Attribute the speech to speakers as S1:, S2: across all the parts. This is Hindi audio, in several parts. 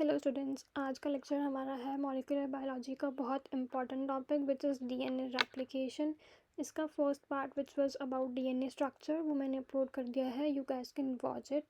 S1: हेलो स्टूडेंट्स, आज का लेक्चर हमारा है मॉलिक्यूलर बायोलॉजी का बहुत important topic which is DNA replication. इसका first part which was about DNA structure वो मैंने अपलोड कर दिया है, you guys can watch it.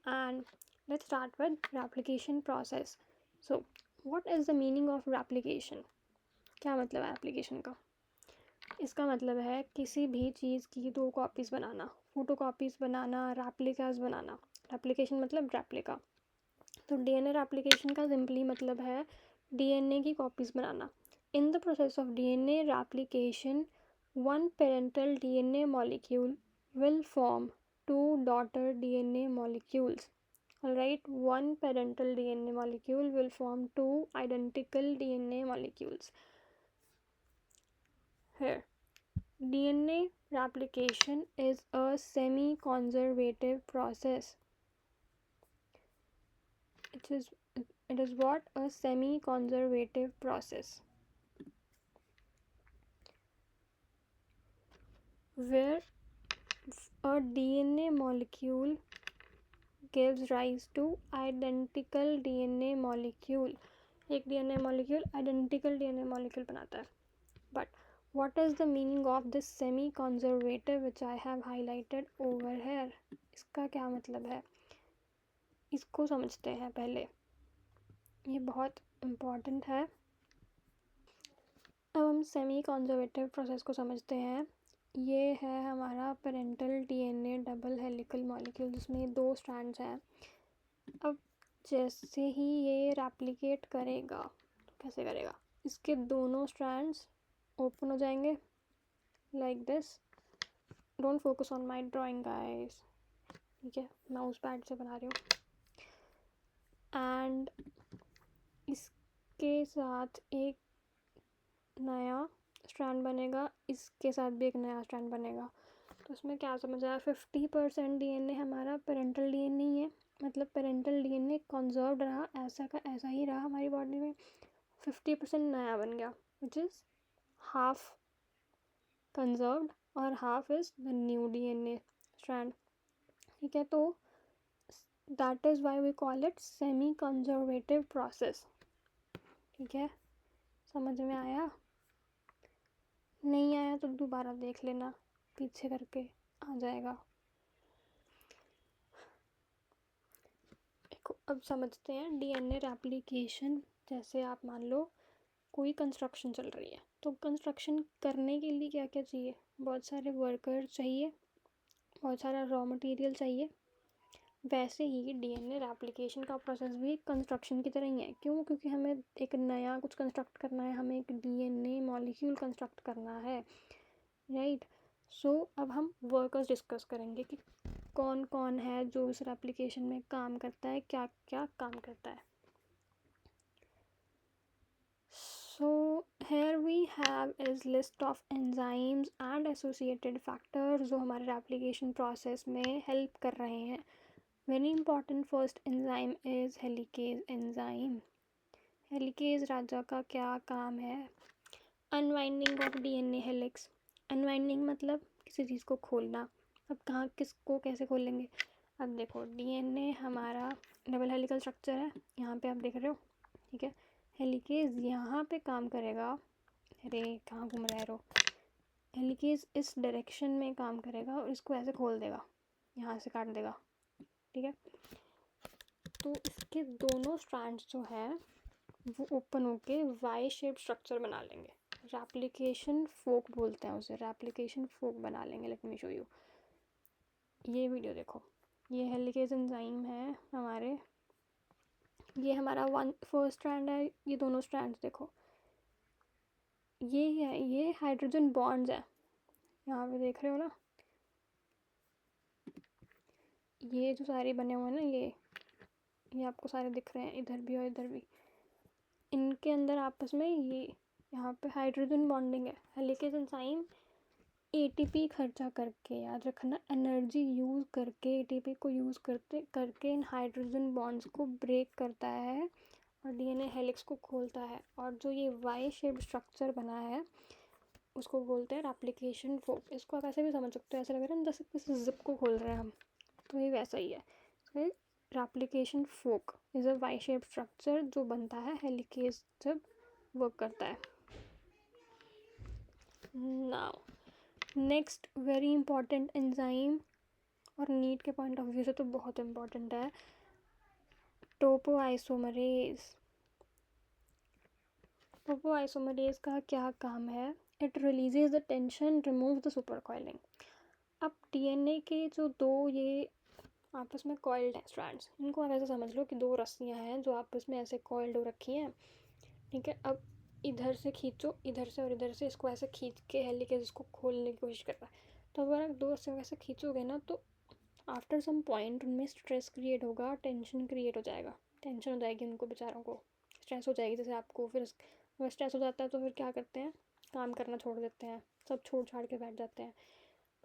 S1: And let's start with replication process. So what is the meaning of replication? क्या मतलब है एप्लीकेशन का? इसका मतलब है किसी भी चीज़ की दो कॉपीज़ बनाना, फोटो कॉपीज़ बनाना, रेप्लिकाज बनाना। रेप्लिकेशन मतलब रेप्लिका। तो डीएनए रेप्लिकेशन का सिंपली मतलब है डीएनए की copies banana. In the process of DNA replication, one parental DNA molecule will form two daughter DNA molecules. Alright, one parental DNA molecule will form two identical DNA molecules. Here, DNA replication is a semi-conservative process. It is what? A semi-conservative process where a DNA molecule gives rise to identical DNA molecule. एक DNA molecule identical DNA molecule बनाता है. But what is the meaning of this semi-conservative which I have highlighted over here? इसका क्या मतलब है? इसको समझते हैं पहले, ये बहुत इम्पॉर्टेंट है। अब हम सेमी कॉन्जर्वेटिव प्रोसेस को समझते हैं। ये है हमारा parental DNA double helical molecule जिसमें दो स्ट्रैंड्स हैं। अब जैसे ही ये रेप्लिकेट करेगा, कैसे करेगा? इसके दोनों स्ट्रैंड्स ओपन हो जाएंगे like this. Don't focus on my drawing guys, ठीक है, माउस पैड से बना रही हूँ। एंड इसके साथ एक नया स्ट्रैंड बनेगा, इसके साथ भी एक नया स्ट्रैंड बनेगा। तो इसमें क्या समझ आया? 50% डीएनए हमारा पेरेंटल डीएनए ही है, मतलब पेरेंटल डीएनए कंजर्व्ड रहा, ऐसा का ऐसा ही रहा हमारी बॉडी में। 50% नया बन गया विच इज़ हाफ कंजर्व्ड और half is the new DNA strand, ठीक है। तो that is why we call it semi conservative process, ठीक है। समझ में आया? नहीं आया तो दोबारा देख लेना, पीछे करके आ जाएगा। देखो, अब समझते हैं डीएनए रेप्लिकेशन। जैसे आप मान लो कोई कंस्ट्रक्शन चल रही है, तो कंस्ट्रक्शन करने के लिए क्या क्या चाहिए? बहुत सारे वर्कर चाहिए, बहुत सारा रॉ मटेरियल चाहिए। वैसे ही डीएनए रेप्लिकेशन का प्रोसेस भी कंस्ट्रक्शन की तरह ही है। क्यों? क्योंकि हमें एक नया कुछ कंस्ट्रक्ट करना है, हमें एक डीएनए मॉलिक्यूल कंस्ट्रक्ट करना है, राइट। सो अब हम वर्कर्स डिस्कस करेंगे कि कौन कौन है जो इस रेप्लिकेशन में काम करता है, क्या क्या काम करता है। So here we have is list of enzymes and associated factors जो हमारे रेप्लिकेशन प्रोसेस में हेल्प कर रहे हैं। Very important first enzyme is helicase enzyme. Helicase राजा का क्या काम है? Unwinding of DNA helix. Unwinding मतलब किसी चीज़ को खोलना। अब कहाँ किसको कैसे खोलेंगे? अब देखो, डीएनए हमारा डबल हेलिकल स्ट्रक्चर है, यहाँ पे आप देख रहे हो, ठीक है। हेलिकेज यहाँ पे काम करेगा। अरे कहाँ घूम रहे हो? हेलिकेज इस डायरेक्शन में काम करेगा और इसको ऐसे खोल देगा, यहाँ से काट देगा, ठीक है। तो इसके दोनों स्ट्रैंड्स जो है वो ओपन होके वाई शेप स्ट्रक्चर बना लेंगे। रेप्लिकेशन फोक बोलते हैं उसे, रेप्लिकेशन फोक बना लेंगे। Let me show you. ये वीडियो देखो, ये हेलिकेज एंजाइम है हमारे, ये हमारा वन फर्स्ट स्ट्रैंड है, ये दोनों स्ट्रैंड्स देखो, ये है, ये हाइड्रोजन बॉन्ड्स है, यहाँ पे देख रहे हो ना, ये जो सारे बने हुए हैं ना, ये आपको सारे दिख रहे हैं, इधर भी और इधर भी। इनके अंदर आपस में ये यहाँ पे हाइड्रोजन बॉन्डिंग है। हेलिकेज एंजाइम एटीपी खर्चा करके, याद रखना, एनर्जी यूज़ करके, एटीपी को यूज़ करके इन हाइड्रोजन बॉन्ड्स को ब्रेक करता है और डीएनए हेलिक्स को खोलता है। और जो ये वाई शेप स्ट्रक्चर बना है उसको बोलते हैं रेप्लिकेशन फोक। इसको आप ऐसे भी समझ सकते हो, ऐसा लग रहा है जैसे किसी जिप को खोल रहे हैं हम, तो ये वैसा ही है। तो replication fork is a Y shape structure जो बनता है हेलिकेज जब वर्क करता है. Now next very important enzyme, और नीट के पॉइंट ऑफ व्यू से तो बहुत इम्पॉर्टेंट है, टोपोआइसोमरेज. टोपोआइसोमरेज का क्या काम है? It releases the tension, remove the super coiling. अब डीएनए के जो दो ये आपस में कॉइल्ड हैं स्ट्रैंड्स, इनको आप ऐसे समझ लो कि दो रस्सियाँ हैं जो आपस में ऐसे कॉइल्ड हो रखी हैं. ठीक है, अब इधर से खींचो, इधर से और इधर से इसको ऐसे खींच के हेलिकेज इसको खोलने की कोशिश कर रहा है. तो अगर आप दो रस्सियों को ऐसे खींचोगे ना तो आफ्टर सम पॉइंट उनमें स्ट्रेस क्रिएट होगा, टेंशन क्रिएट हो जाएगा. टेंशन हो जाएगी उनको बेचारों को, स्ट्रेस हो जाएगी. जैसे आपको फिर अगर स्ट्रेस हो जाता है तो फिर क्या करते हैं, काम करना छोड़ देते हैं, सब छोड़ छाड़ के बैठ जाते हैं.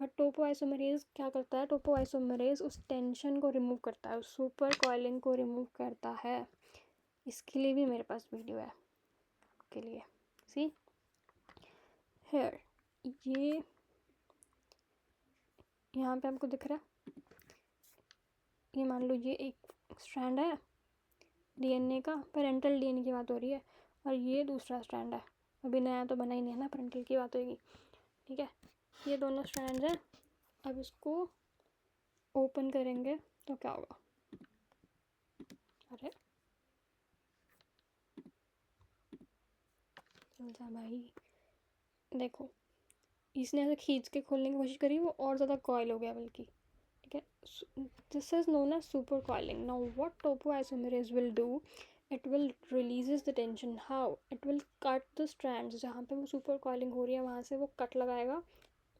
S1: बट टोपोआइसोमरेज क्या करता है? टोपोआइसोमरेज उस टेंशन को रिमूव करता है, उस सुपर कॉइलिंग को रिमूव करता है. इसके लिए भी मेरे पास वीडियो है आपके लिए. सी हेयर, ये यहाँ पे आपको दिख रहा है, ये मान लो ये एक स्ट्रैंड है डीएनए का, पेरेंटल डीएनए की बात हो रही है, और ये दूसरा स्ट्रैंड है. अभी नया तो बना ही नहीं है ना, पेरेंटल की बात होगी. ठीक है, ये दोनों स्ट्रैंड हैं. अब इसको ओपन करेंगे तो क्या होगा? अरे चल जा भाई. देखो, इसने ऐसे खींच के खोलने की कोशिश करी, वो और ज़्यादा कॉइल हो गया बल्कि. ठीक है, this is known as super coiling. Now what topoisomerase will do, it will releases the tension. How? It will cut the strands. जहाँ पे वो सुपर कॉइलिंग हो रही है वहाँ से वो कट लगाएगा,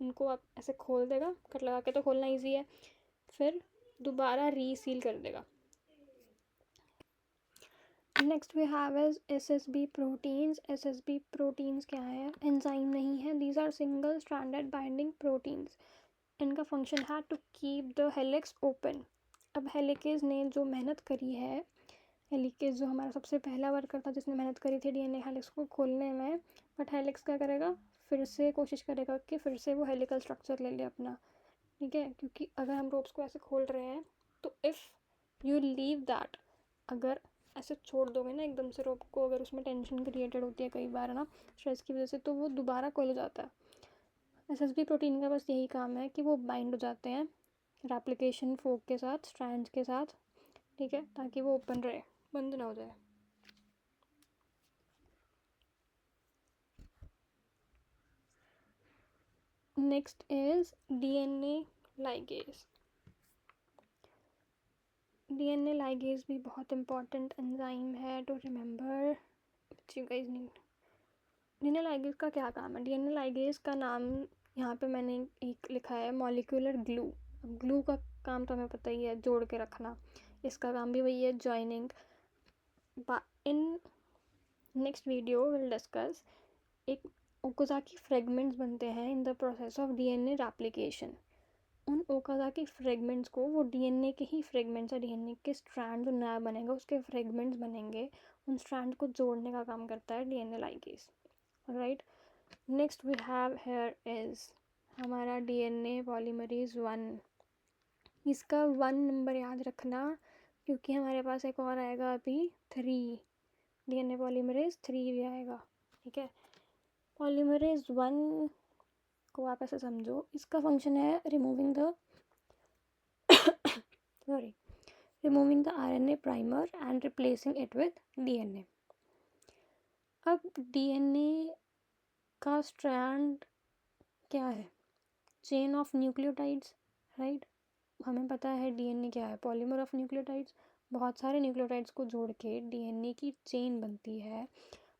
S1: उनको आप ऐसे खोल देगा. कट लगा के तो खोलना ईजी है, फिर दोबारा रीसील कर देगा. Next we have is SSB proteins. SSB proteins क्या है? एंजाइम नहीं है, these are single stranded binding proteins. इनका फंक्शन है to keep the helix open. अब हेलिकेज ने जो मेहनत करी है, हेलिकेज जो हमारा सबसे पहला वर्कर था जिसने मेहनत करी थी डीएनए हेलिक्स को खोलने में, बट हेलिक्स क्या करेगा? फिर से कोशिश करेगा कि फिर से वो हेलिकल स्ट्रक्चर ले ले अपना. ठीक है, क्योंकि अगर हम रोप्स को ऐसे खोल रहे हैं तो इफ़ यू लीव दैट, अगर ऐसे छोड़ दोगे ना एकदम से रोप को, अगर उसमें टेंशन क्रिएटेड होती है कई बार ना स्ट्रेस की वजह से, तो वो दोबारा खोल हो जाता है. एसएसबी प्रोटीन का बस यही काम है कि वो बाइंड हो जाते हैं रेप्लिकेशन फोक के साथ, स्ट्रैंड्स के साथ. ठीक है, ताकि वो ओपन रहे, बंद ना हो जाए. Next is DNA ligase. DNA ligase भी बहुत इंपॉर्टेंट एंजाइम है to remember. You guys need. DNA ligase का क्या काम है? डीएनए लाइगेज का नाम यहाँ पे मैंने एक लिखा है, मॉलिक्यूलर ग्लू. अब ग्लू का काम तो हमें पता ही है, जोड़ के रखना. इसका काम भी वही है, joining. In next video will discuss एक ओकाज़ाकी फ्रेगमेंट्स बनते हैं in the process of DNA replication. उन ओकाज़ाकी फ्रेगमेंट्स को, वो डीएनए के ही फ्रेगमेंट्स है, डीएनए के स्ट्रैंड जो नया बनेगा उसके फ्रेगमेंट्स बनेंगे, उन स्ट्रैंड को जोड़ने का काम करता है DNA ligase. Right, next we have here is हमारा डीएनए पॉलीमरेज 1. इसका 1 नंबर याद रखना, क्योंकि हमारे पास एक और आएगा अभी 3. डीएनए पॉलीमरेज 3 भी आएगा. ठीक है, पॉलीमरेज 1 को आप ऐसे समझो, इसका फंक्शन है removing the removing the RNA primer and replacing it with DNA. अब DNA का स्ट्रैंड क्या है? Chain of nucleotides. राइट, हमें पता है डीएनए क्या है, पॉलीमर ऑफ न्यूक्लियोटाइड्स. बहुत सारे न्यूक्लियोटाइड्स को जोड़ के डीएनए की चेन बनती है,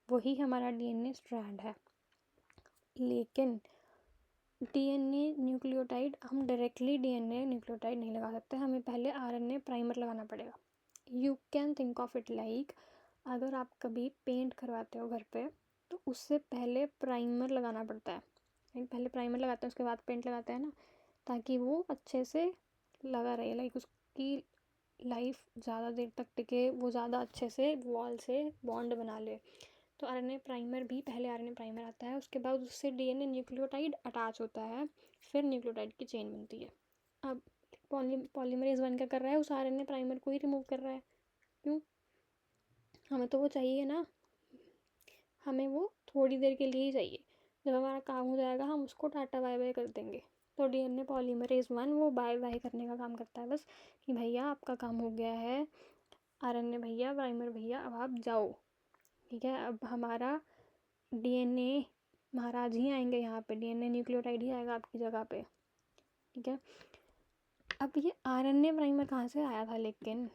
S1: वही हमारा डीएनए स्ट्रैंड है. लेकिन डीएनए न्यूक्लियोटाइड, हम डायरेक्टली डीएनए न्यूक्लियोटाइड नहीं लगा सकते, हमें पहले आरएनए प्राइमर लगाना पड़ेगा. You can think of it like, अगर आप कभी पेंट करवाते हो घर पे तो उससे पहले प्राइमर लगाना पड़ता है. पहले प्राइमर लगाते हैं, उसके बाद पेंट लगाते हैं ना, ताकि वो अच्छे से लगा रहे, लाइक उसकी लाइफ ज़्यादा देर तक टिके, वो ज़्यादा अच्छे से वॉल से बॉन्ड बना ले. तो आरएनए प्राइमर भी, पहले आरएनए प्राइमर आता है, उसके बाद उससे डीएनए न्यूक्लियोटाइड अटैच होता है, फिर न्यूक्लियोटाइड की चेन बनती है. अब पॉलीमरेज 1 क्या कर रहा है, उस आरएनए प्राइमर को ही रिमूव कर रहा है। क्यों? हमें तो वो चाहिए ना, हमें वो थोड़ी देर के लिए ही चाहिए। जब हमारा काम हो जाएगा हम उसको टाटा बाय बाय कर देंगे। तो डीएनए पॉलीमरेज 1 वो बाय बाय करने का काम करता है बस, कि भैया आपका काम हो गया है, आरएनए भैया, प्राइमर भैया, अब आप जाओ। ठीक है, अब हमारा डीएनए महाराज ही आएंगे यहाँ पे, डीएनए न्यूक्लियोटाइड ही आएगा आपकी जगह पे। ठीक है, अब ये आरएनए प्राइमर कहाँ से आया था? लेकिन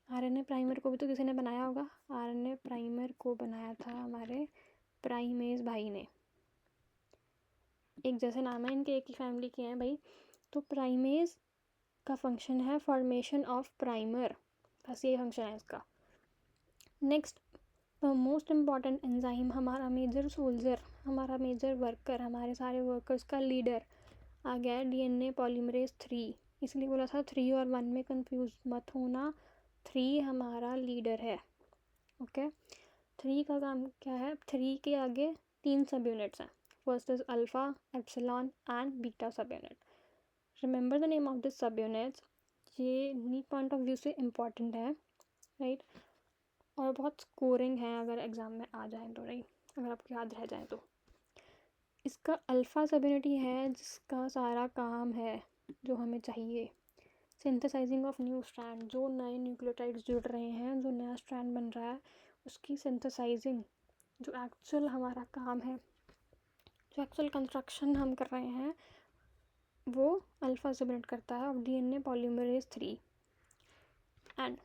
S1: आरएनए प्राइमर को भी तो किसी ने बनाया होगा। आरएनए प्राइमर को बनाया था हमारे प्राइमेज भाई ने। एक जैसे नाम है इनके, एक ही फैमिली के हैं भाई। तो प्राइमेज का फंक्शन है फॉर्मेशन ऑफ प्राइमर, बस ये फंक्शन है इसका। Next, the most important enzyme, हमारा मेजर सोल्जर, हमारा मेजर वर्कर, हमारे सारे वर्कर्स का लीडर आ गया है डीएनए पॉलीमरेज 3। इसलिए बोला था 3 और 1 में कंफ्यूज मत होना, 3 हमारा लीडर है। ओके, 3 का काम क्या है? 3 के आगे 3 सब यूनिट्स हैं। First is alpha, epsilon and beta सब unit. Remember the name of this सब यूनिट्स। ये नीट पॉइंट ऑफ व्यू से इम्पॉर्टेंट है, राइट, और बहुत स्कोरिंग है अगर एग्ज़ाम में आ जाए तो, राइट, अगर आपको याद रह जाए तो। इसका अल्फ़ा सब यूनिट ही है जिसका सारा काम है जो हमें चाहिए, सिंथेसाइजिंग ऑफ न्यू स्ट्रैंड, जो नए न्यूक्लियोटाइड्स जुड़ रहे हैं, जो नया स्ट्रैंड बन रहा है, उसकी सिंथेसाइजिंग, जो एक्चुअल हमारा काम है, जो एक्चुअल कंस्ट्रक्शन हम कर रहे हैं, वो अल्फ़ा सब यूनिट करता है of DNA polymerase 3। And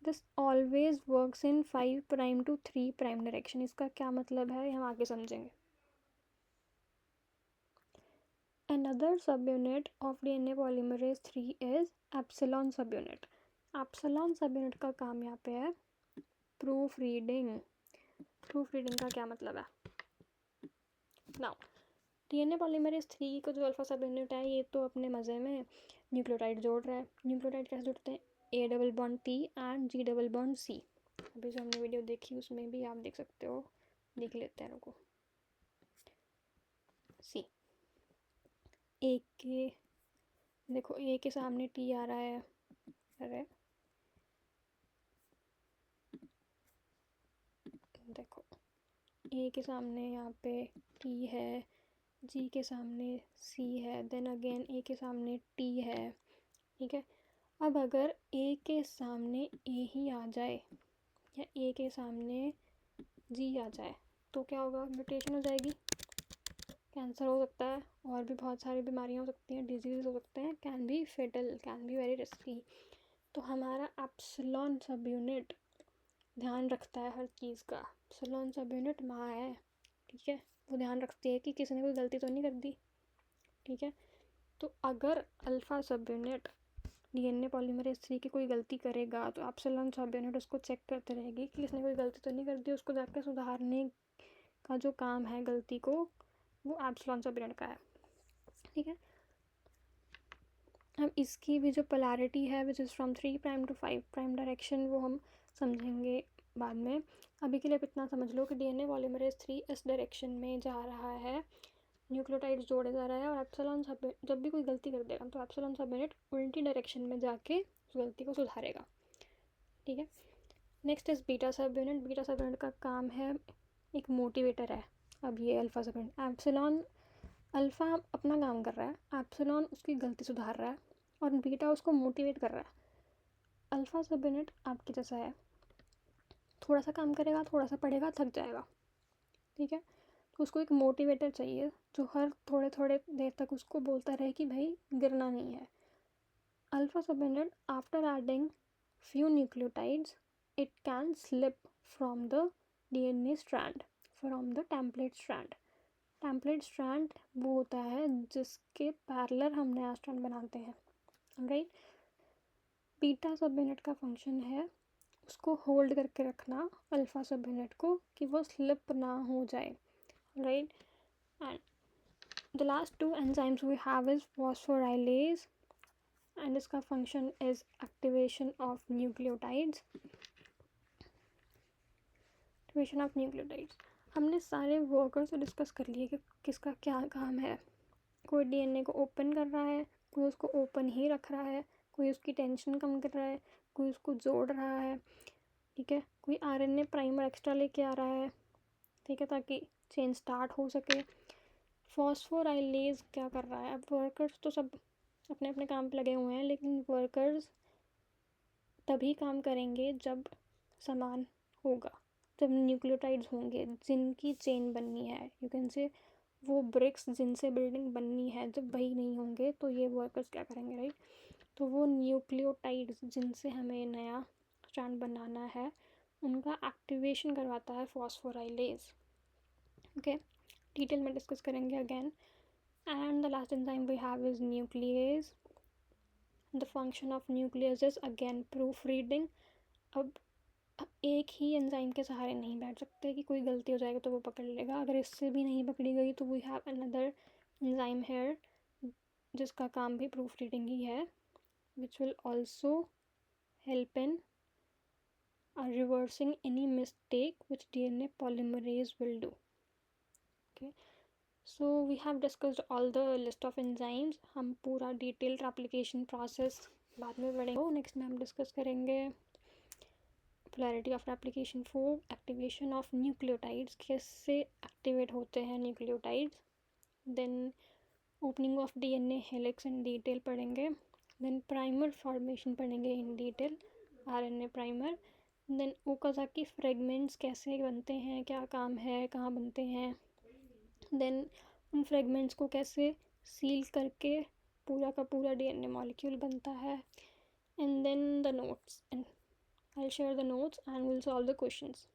S1: this always works in 5 prime to 3 prime direction. इसका क्या मतलब है हम आगे समझेंगे। Another subunit of DNA polymerase 3 is epsilon subunit. Epsilon सब यूनिट का काम यहाँ पे है प्रूफ रीडिंग। प्रूफ रीडिंग का क्या मतलब है? नाउ डीएनए पॉलीमरेज 3 का जो अल्फा सब यूनिट है, ये तो अपने मज़े में न्यूक्लियोटाइड जोड़ रहा है। न्यूक्लियोटाइड कैसे जोड़ते हैं? A double bond P and G double bond C. अभी जो हमने वीडियो देखी उसमें भी आप देख सकते हो, देख लेते हैं रुको। सी, ए के, देखो ए के सामने टी आ रहा है, अरे देखो ए के सामने यहाँ पे टी है, जी के सामने सी है, देन अगेन ए के सामने टी है। ठीक है, अब अगर ए के सामने ए ही आ जाए या ए के सामने जी आ जाए तो क्या होगा? म्यूटेशन हो जाएगी, कैंसर हो सकता है, और भी बहुत सारी बीमारियाँ हो सकती हैं, डिजीज़ हो सकते हैं, can be fatal, can be very risky. तो हमारा एप्सिलॉन सब यूनिट ध्यान रखता है हर चीज़ का। एप्सिलॉन सब यूनिट माँ है, ठीक है, वो ध्यान रखती है कि किसी ने कोई गलती तो नहीं कर दी। ठीक है, तो अगर अल्फ़ा सब यूनिट डीएनए पॉलीमरेज 3 की कोई गलती करेगा तो एप्सिलॉन सब यूनिट उसको चेक करते रहेगी कि किसने कोई गलती तो नहीं कर दी, उसको जाकर सुधारने का जो काम है गलती को, वो एप्सिलॉन सब यूनिट का है। ठीक है, अब इसकी भी जो पोलैरिटी है which is from 3 prime to 5 prime direction, वो हम समझेंगे बाद में। अभी के लिए इतना समझ लो कि डीएनए पॉलीमरेज 3 इस डायरेक्शन में जा रहा है, न्यूक्लियोटाइड्स जोड़े जा रहा है, और एप्सिलॉन सब जब भी कोई गलती कर देगा तो एप्सिलॉन सब यूनिट उल्टी डायरेक्शन में जाके उस गलती को सुधारेगा। ठीक है, नेक्स्ट इज बीटा सब यूनिट। बीटा सब यूनिट का काम है, एक मोटिवेटर है। अब ये अल्फ़ा सब यूनिट, एप्सिलॉन, अल्फ़ा अपना काम कर रहा है, एप्सिलॉन उसकी गलती सुधार रहा है, और बीटा उसको मोटिवेट कर रहा है। अल्फ़ा सब यूनिट आपके जैसा है, थोड़ा सा काम करेगा, थोड़ा सा पढ़ेगा, थक जाएगा। ठीक है, तो उसको एक मोटिवेटर चाहिए जो हर थोड़े थोड़े देर तक उसको बोलता रहे कि भाई गिरना नहीं है। अल्फ़ा सब unit after adding few nucleotides it can slip from the DNA strand, from the template strand. Template strand वो होता है जिसके पैरेलल हम नया स्ट्रैंड बनाते हैं, राइट। बीटा सब यूनिट का फंक्शन है उसको होल्ड करके रखना अल्फ़ा सब यूनिट को कि वो स्लिप ना हो जाए, right. And the last two enzymes we have is phosphorylase, and इसका function is activation of nucleotides. Activation of nucleotides, हमने सारे वर्कर्स से डिस्कस कर लिए कि किसका क्या काम है। कोई डीएनए को ओपन कर रहा है, कोई उसको ओपन ही रख रहा है, कोई उसकी टेंशन कम कर रहा है, कोई उसको जोड़ रहा है, ठीक है, कोई आरएनए प्राइमर एक्स्ट्रा लेके आ रहा है, ठीक है, ताकि चेन स्टार्ट हो सके। फॉस्फोराइलेज क्या कर रहा है? अब वर्कर्स तो सब अपने अपने काम पे लगे हुए हैं, लेकिन वर्कर्स तभी काम करेंगे जब सामान होगा, जब न्यूक्लियोटाइड्स होंगे जिनकी चेन बननी है, यू कैन से वो ब्रिक्स जिनसे बिल्डिंग बननी है, जब वही नहीं होंगे तो ये वर्कर्स क्या करेंगे, राइट? तो वो न्यूक्लियोटाइड्स जिनसे हमें नया स्ट्रैंड बनाना है, उनका एक्टिवेशन करवाता है फॉस्फोराइलेज। ओके, डिटेल में डिस्कस करेंगे again. And the last enzyme we have is nuclease. The function of nucleus is again proof reading. अब एक ही एंजाइम के सहारे नहीं बैठ सकते कि कोई गलती हो जाएगी तो वो पकड़ लेगा। अगर इससे भी नहीं पकड़ी गई तो we have another enzyme here जिसका काम भी प्रूफ रीडिंग ही है, which will also help in reversing any mistake which DNA polymerase will do. Okay, so we have discussed all the list of enzymes. हम पूरा डिटेल्ड एप्लीकेशन प्रोसेस बाद में पढ़ेंगे। नेक्स्ट में हम डिस्कस करेंगे polarity of application 4, activation of nucleotides, कैसे एक्टिवेट होते हैं nucleotides, then opening of DNA helix in detail पढ़ेंगे, देन प्राइमर फॉर्मेशन पढ़ेंगे in detail, RNA primer, then Okazaki fragments कैसे बनते हैं, क्या काम है, कहाँ बनते हैं, देन उन फ्रेगमेंट्स को कैसे सील करके पूरा का पूरा DNA मॉलिक्यूल बनता है, and then the notes, and I share the notes and will solve the questions.